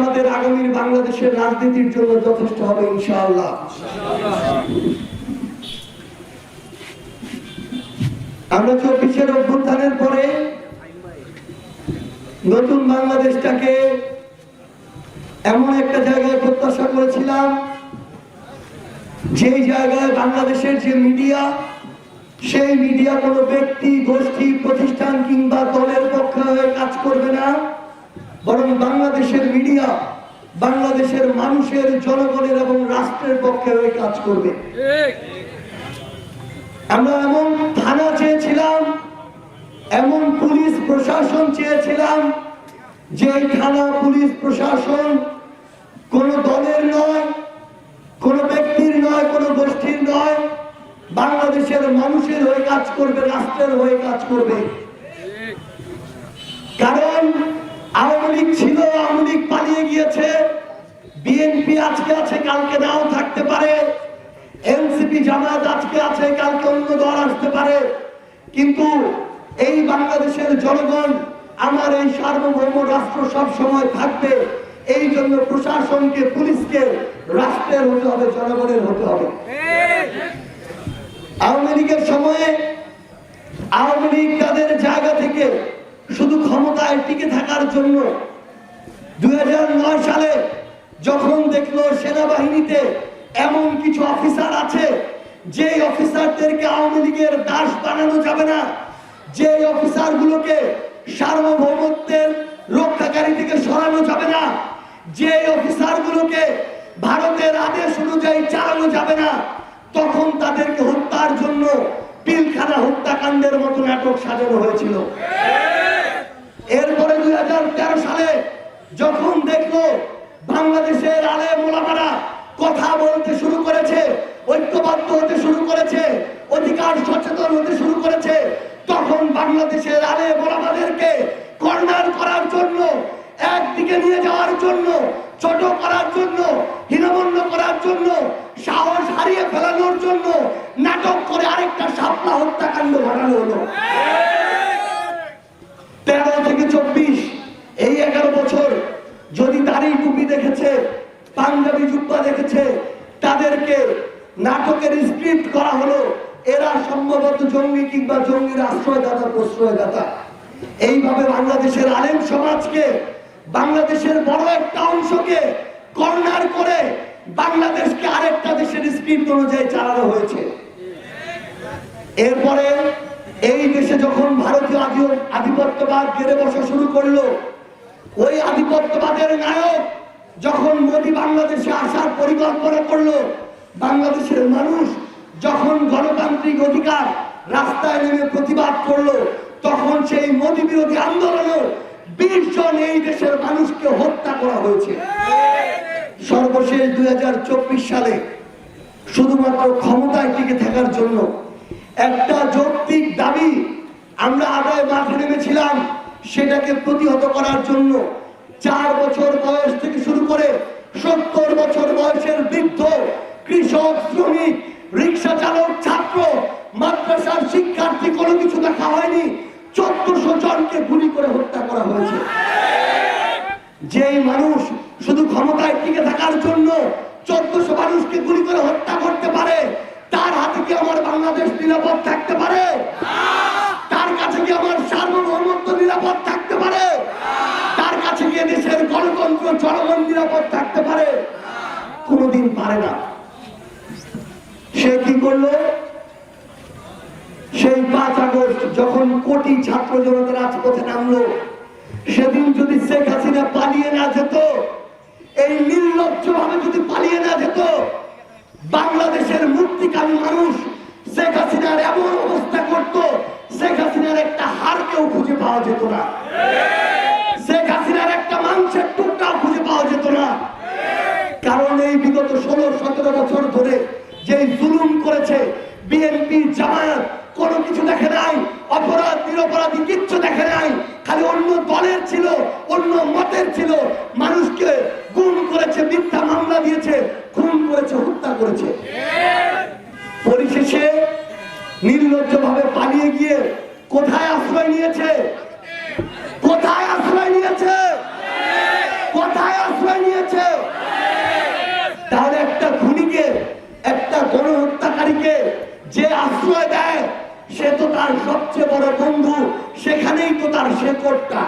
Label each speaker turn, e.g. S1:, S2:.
S1: আমাদের আগামী বাংলাদেশের রাজনীতির জন্য যথেষ্ট হবে ইনশাআল্লাহ। আমরা 24-এর অভ্যুত্থানের পরে নতুন বাংলাদেশটাকে এমন একটা জায়গায় প্রত্যাশা করেছিলাম, যেই জায়গায় বাংলাদেশের যে মিডিয়া, সেই মিডিয়া কোনো ব্যক্তি, গোষ্ঠী, প্রতিষ্ঠান কিংবা দলের পক্ষে হয়ে কাজ করবে না, বরং বাংলাদেশের মিডিয়া বাংলাদেশের মানুষের, জনগণের এবং রাষ্ট্রের পক্ষে হয়ে কাজ করবে। আমরা এমন থানা চেয়েছিলাম, এমন পুলিশ প্রশাসন চেয়েছিলাম, যে থানা, পুলিশ প্রশাসন কোন দলের নয়, কোন ব্যক্তির নয়, কোন গোষ্ঠীর নয়, বাংলাদেশের মানুষের হয়ে কাজ করবে, রাষ্ট্রের হয়ে কাজ করবে। কারণ আওয়ামী লীগ ছিল, আওয়ামী লীগ পালিয়ে গিয়েছে, বিএনপি আজকে আছে, কালকে নাও থাকতে পারে, এনসিপি জামায়াত আজকে আছে, কালকে অন্য দল আসতে পারে, কিন্তু এই বাংলাদেশের জনগণ, আমার এই সার্বভৌম রাষ্ট্র সব সময় থাকবে। এই জন্য প্রশাসনকে, পুলিশকে রাষ্ট্রের হতে হবে, জনগণের হতে হবে। আওয়ামী লীগের সময়ে আওয়ামী লীগ তাদের জায়গা থেকে শুধু ক্ষমতায় টিকে থাকার জন্য 2009 সালে যখন দেখলো সেনাবাহিনীতে এমন কিছু অফিসার আছে, যে অফিসারদেরকে আওয়ামী লীগের দাস বানানো যাবে না, যে অফিসারগুলোকে সার্বভৌমত্বের রক্ষাকারী থেকে সরানো যাবে না, যে অফিসারগুলোকে ভারতের আদেশ অনুযায়ী চালানো যাবে না, তখন তাদেরকে হত্যার জন্য পিলখানা হত্যাকাণ্ডের মতো নাটক সাজানো হয়েছিল। এরপরে 2013 সালে যখন দেখলো বাংলাদেশের আলেম ওলামারা কথা বলতে শুরু করেছে, ঐক্যবদ্ধ হতে শুরু করেছে, অধিকার সচেতন হতে শুরু করেছে, তখন বাংলাদেশের আলেম ওলামাদেরকে কর্নার করার জন্য, একদিকে নিয়ে যাওয়ার জন্য, ছোট করার জন্য, হীনমন্য করার জন্য, সাহস হারিয়ে ফেলানোর জন্য নাটক করে আরেকটা শাপলা হত্যাকাণ্ড ঘটানো হলো। 13 থেকে 24 এই 11 বছর যদি দাড়ি টুপি দেখেছে, পাঞ্জাবি জুব্বা দেখেছে, তাদেরকে নাটকের স্ক্রিপ্ট করা হলো, এরা সম্ভবত জঙ্গি কিংবা জঙ্গির আশ্রয়দাতা, প্রশ্রয়দাতা। এইভাবে বাংলাদেশের আলেম সমাজকে, বাংলাদেশের বড় একটা অংশকে কর্নার করে বাংলাদেশকে আরেকটা দেশের স্ক্রিপ্ট অনুযায়ী চালানো হয়েছে। এরপরে এই দেশে যখন ভারতীয় আধিপত্যবাদ গেড়ে বসা শুরু করলো, ওই আধিপত্যবাদের নায়ক যখন মোদি বাংলাদেশে আসার পরিকল্পনা করলো, বাংলাদেশের মানুষ যখন গণতান্ত্রিক অধিকার রাস্তায় নেমে প্রতিবাদ করলো, তখন সেই মোদি বিরোধী আন্দোলনে 20 জন এই দেশের মানুষকে হত্যা করা হয়েছে। সর্বশেষ 2024 সালে শুধুমাত্র ক্ষমতায় টিকে থাকার জন্য একটা যৌক্তিক দাবি আমরা আদায় মাঠে নেমেছিলাম, সেটাকে প্রতিহত করার জন্য 4 বছর বয়স থেকে শুরু করে 70 বছর বয়সের বৃদ্ধ, কৃষক, শ্রমিক, রিক্সা চালক, ছাত্র, মাদ্রাসার শিক্ষার্থী, কোনো কিছু দেখা হয়নি, 1400 জনকে গুলি করে হত্যা করা হয়েছে। যেই মানুষ শুধু ক্ষমতায় টিকে থাকার জন্য 1400 মানুষকে গুলি করে হত্যা করতে পারে, তার হাতে কি আমার বাংলাদেশ নিরাপদ থাকতে পারে? তার কাছে কি আমার সার্বভৌমত্ব নিরাপদ থাকতে পারে? তার কাছে কি দেশের গণতন্ত্র, জনগণ নিরাপদ থাকতে পারে? কোনোদিন পারে না। সে কি করলো? সেই 5 আগস্ট যখন কোটি ছাত্র জনতা রাজপথে নামলো, সেদিন যদি শেখ হাসিনা পালিয়ে না যেত, এই নির্লজ্জ ভাবে যদি পালিয়ে না যেত, বাংলাদেশের মুক্তিকামী মানুষ শেখ হাসিনার এমন অবস্থা করত, শেখ হাসিনার একটা হাড়কেও খুঁজে পাওয়া যেত না, শেখ হাসিনার একটা মাংসের টুকটাও খুঁজে পাওয়া যেত না। কারণ এই বিগত 16-17 বছর ধরে যে জুলুম করেছে বিএনপি, জামায়াত, কোনো কিছু দেখে নাই, অপরাধ নিরপরাধী কিচ্ছু দেখে নাই, খালি অন্য দলের ছিল, অন্য মতের ছিল, মানুষকে গুম করেছে, মিথ্যা মামলা দিয়েছে, খুন করেছে, হত্যা করেছে। পরিশেষে নির্লজ্জভাবে পালিয়ে গিয়ে কোথায় আশ্রয় নিয়েছে? কোথায় আশ্রয় নিয়েছে? কোথায় আশ্রয় বিক্ষোভকারীকে যে আশ্রয় দেয় সে তো তার সবচেয়ে বড় বন্ধু, সেখানেই তো তার শেকড়টা।